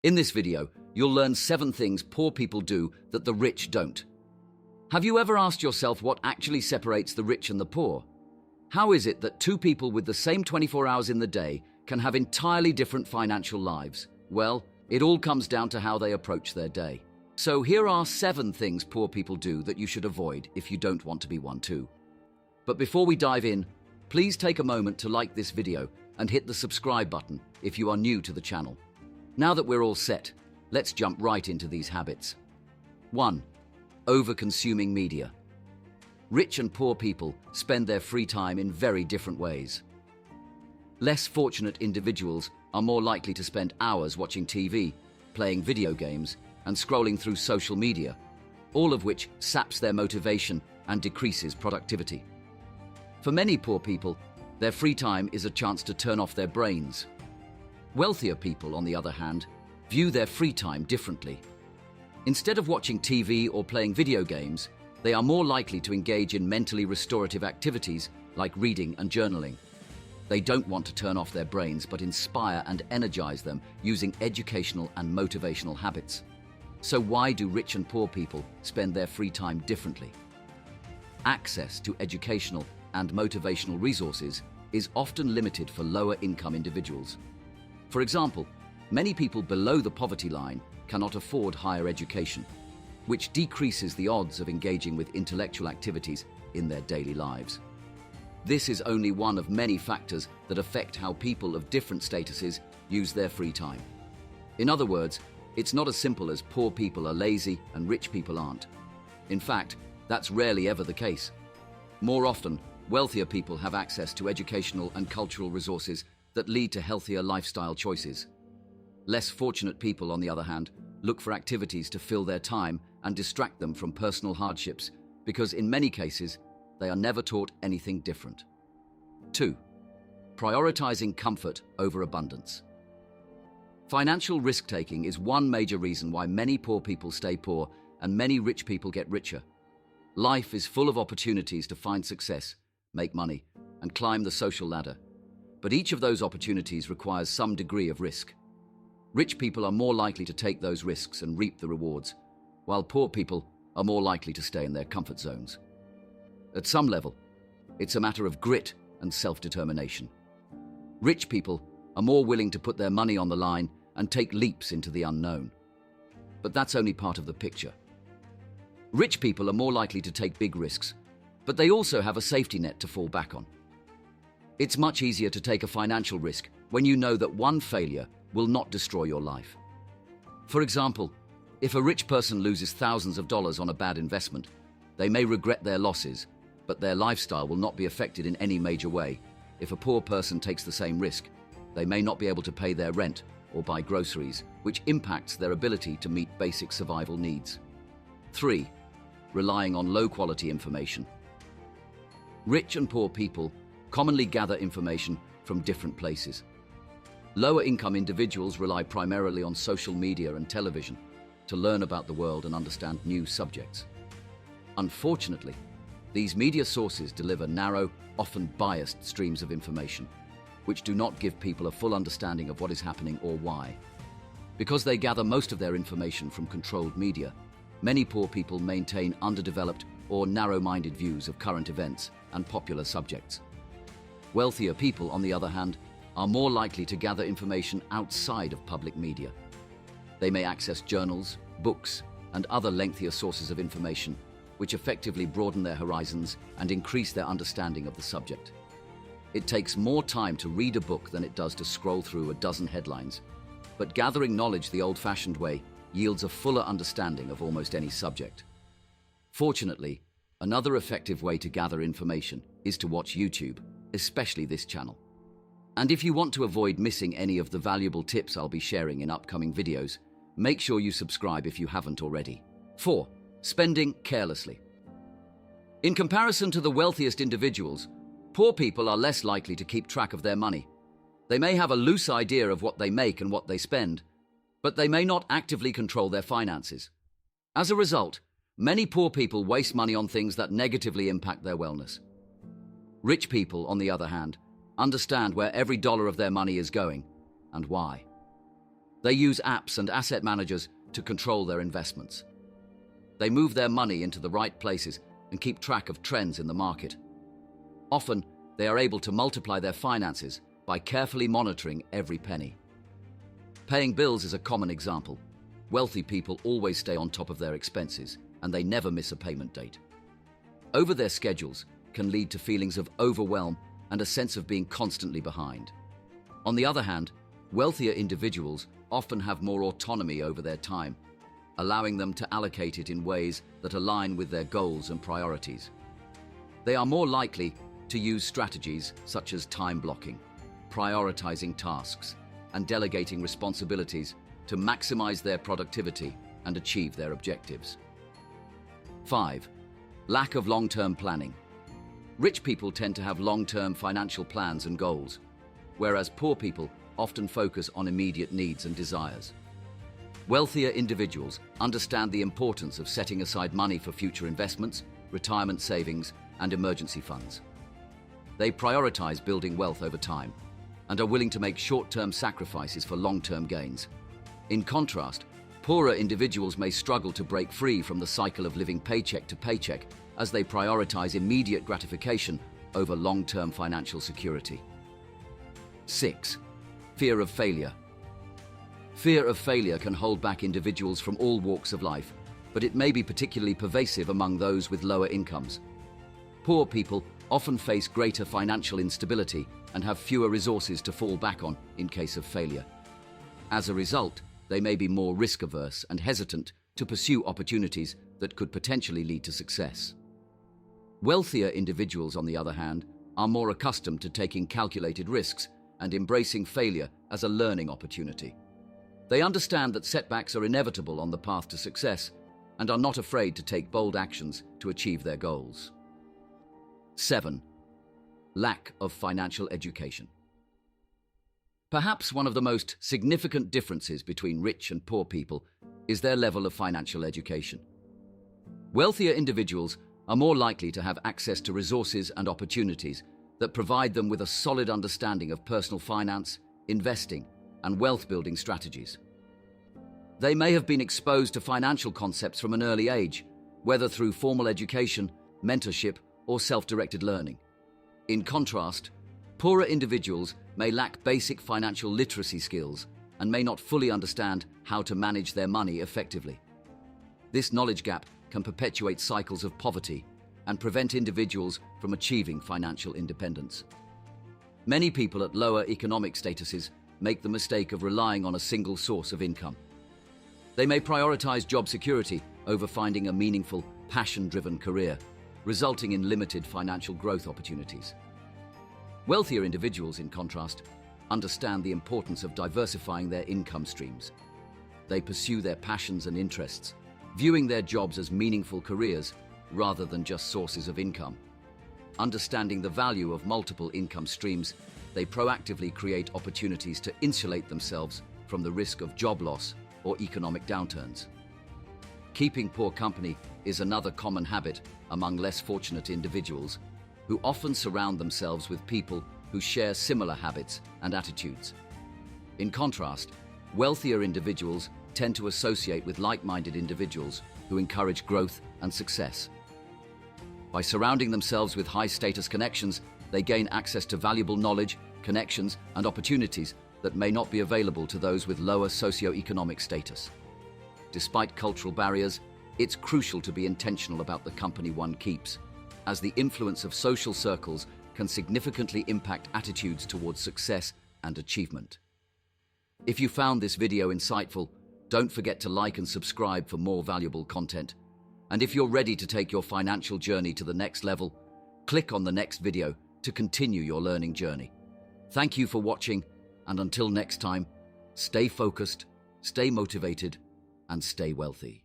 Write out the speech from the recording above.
In this video, you'll learn 7 things poor people do that the rich don't. Have you ever asked yourself what actually separates the rich and the poor? How is it that 2 people with the same 24 hours in the day can have entirely different financial lives? Well, it all comes down to how they approach their day. So here are 7 things poor people do that you should avoid if you don't want to be one too. But before we dive in, please take a moment to like this video and hit the subscribe button if you are new to the channel. Now that we're all set, let's jump right into these habits. 1. Over-consuming media. Rich and poor people spend their free time in very different ways. Less fortunate individuals are more likely to spend hours watching TV, playing video games, and scrolling through social media, all of which saps their motivation and decreases productivity. For many poor people, their free time is a chance to turn off their brains. Wealthier people, on the other hand, view their free time differently. Instead of watching TV or playing video games, they are more likely to engage in mentally restorative activities like reading and journaling. They don't want to turn off their brains but inspire and energize them using educational and motivational habits. So why do rich and poor people spend their free time differently? Access to educational and motivational resources is often limited for lower-income individuals. For example, many people below the poverty line cannot afford higher education, which decreases the odds of engaging with intellectual activities in their daily lives. This is only one of many factors that affect how people of different statuses use their free time. In other words, it's not as simple as poor people are lazy and rich people aren't. In fact, that's rarely ever the case. More often, wealthier people have access to educational and cultural resources that lead to healthier lifestyle choices. Less fortunate people, on the other hand, look for activities to fill their time and distract them from personal hardships because, in many cases, they are never taught anything different. 2. Prioritizing comfort over abundance. Financial risk-taking is one major reason why many poor people stay poor and many rich people get richer. Life is full of opportunities to find success, make money, and climb the social ladder. But each of those opportunities requires some degree of risk. Rich people are more likely to take those risks and reap the rewards, while poor people are more likely to stay in their comfort zones. At some level, it's a matter of grit and self-determination. Rich people are more willing to put their money on the line and take leaps into the unknown. But that's only part of the picture. Rich people are more likely to take big risks, but they also have a safety net to fall back on. It's much easier to take a financial risk when you know that one failure will not destroy your life. For example, if a rich person loses thousands of dollars on a bad investment, they may regret their losses, but their lifestyle will not be affected in any major way. If a poor person takes the same risk, they may not be able to pay their rent or buy groceries, which impacts their ability to meet basic survival needs. 3. Relying on low-quality information. Rich and poor people commonly gather information from different places. Lower-income individuals rely primarily on social media and television to learn about the world and understand new subjects. Unfortunately, these media sources deliver narrow, often biased streams of information, which do not give people a full understanding of what is happening or why. Because they gather most of their information from controlled media, many poor people maintain underdeveloped or narrow-minded views of current events and popular subjects. Wealthier people, on the other hand, are more likely to gather information outside of public media. They may access journals, books, and other lengthier sources of information, which effectively broaden their horizons and increase their understanding of the subject. It takes more time to read a book than it does to scroll through a dozen headlines, but gathering knowledge the old-fashioned way yields a fuller understanding of almost any subject. Fortunately, another effective way to gather information is to watch YouTube, especially this channel. And if you want to avoid missing any of the valuable tips I'll be sharing in upcoming videos, make sure you subscribe if you haven't already. 4. Spending carelessly. In comparison to the wealthiest individuals, poor people are less likely to keep track of their money. They may have a loose idea of what they make and what they spend, but they may not actively control their finances. As a result, many poor people waste money on things that negatively impact their wellness. Rich people, on the other hand, understand where every dollar of their money is going and why. They use apps and asset managers to control their investments. They move their money into the right places and keep track of trends in the market. Often, they are able to multiply their finances by carefully monitoring every penny. Paying bills is a common example. Wealthy people always stay on top of their expenses, and they never miss a payment date. Over their schedules can lead to feelings of overwhelm and a sense of being constantly behind. On the other hand, wealthier individuals often have more autonomy over their time, allowing them to allocate it in ways that align with their goals and priorities. They are more likely to use strategies such as time blocking, prioritizing tasks, and delegating responsibilities to maximize their productivity and achieve their objectives. 5. Lack of long-term planning. Rich people tend to have long-term financial plans and goals, whereas poor people often focus on immediate needs and desires. Wealthier individuals understand the importance of setting aside money for future investments, retirement savings, and emergency funds. They prioritize building wealth over time and are willing to make short-term sacrifices for long-term gains. In contrast, poorer individuals may struggle to break free from the cycle of living paycheck to paycheck as they prioritize immediate gratification over long-term financial security. 6. Fear of failure. Fear of failure can hold back individuals from all walks of life, but it may be particularly pervasive among those with lower incomes. Poor people often face greater financial instability and have fewer resources to fall back on in case of failure. As a result, they may be more risk-averse and hesitant to pursue opportunities that could potentially lead to success. Wealthier individuals, on the other hand, are more accustomed to taking calculated risks and embracing failure as a learning opportunity. They understand that setbacks are inevitable on the path to success and are not afraid to take bold actions to achieve their goals. 7. Lack of financial education. Perhaps one of the most significant differences between rich and poor people is their level of financial education. Wealthier individuals are more likely to have access to resources and opportunities that provide them with a solid understanding of personal finance, investing, and wealth-building strategies. They may have been exposed to financial concepts from an early age, whether through formal education, mentorship, or self-directed learning. In contrast, poorer individuals may lack basic financial literacy skills and may not fully understand how to manage their money effectively. This knowledge gap can perpetuate cycles of poverty and prevent individuals from achieving financial independence. Many people at lower economic statuses make the mistake of relying on a single source of income. They may prioritize job security over finding a meaningful, passion-driven career, resulting in limited financial growth opportunities. Wealthier individuals, in contrast, understand the importance of diversifying their income streams. They pursue their passions and interests, viewing their jobs as meaningful careers rather than just sources of income. Understanding the value of multiple income streams, they proactively create opportunities to insulate themselves from the risk of job loss or economic downturns. Keeping poor company is another common habit among less fortunate individuals who often surround themselves with people who share similar habits and attitudes. In contrast, wealthier individuals tend to associate with like-minded individuals who encourage growth and success. By surrounding themselves with high-status connections, they gain access to valuable knowledge, connections, and opportunities that may not be available to those with lower socioeconomic status. Despite cultural barriers, it's crucial to be intentional about the company one keeps, as the influence of social circles can significantly impact attitudes towards success and achievement. If you found this video insightful, don't forget to like and subscribe for more valuable content. And if you're ready to take your financial journey to the next level, click on the next video to continue your learning journey. Thank you for watching, and until next time, stay focused, stay motivated, and stay wealthy.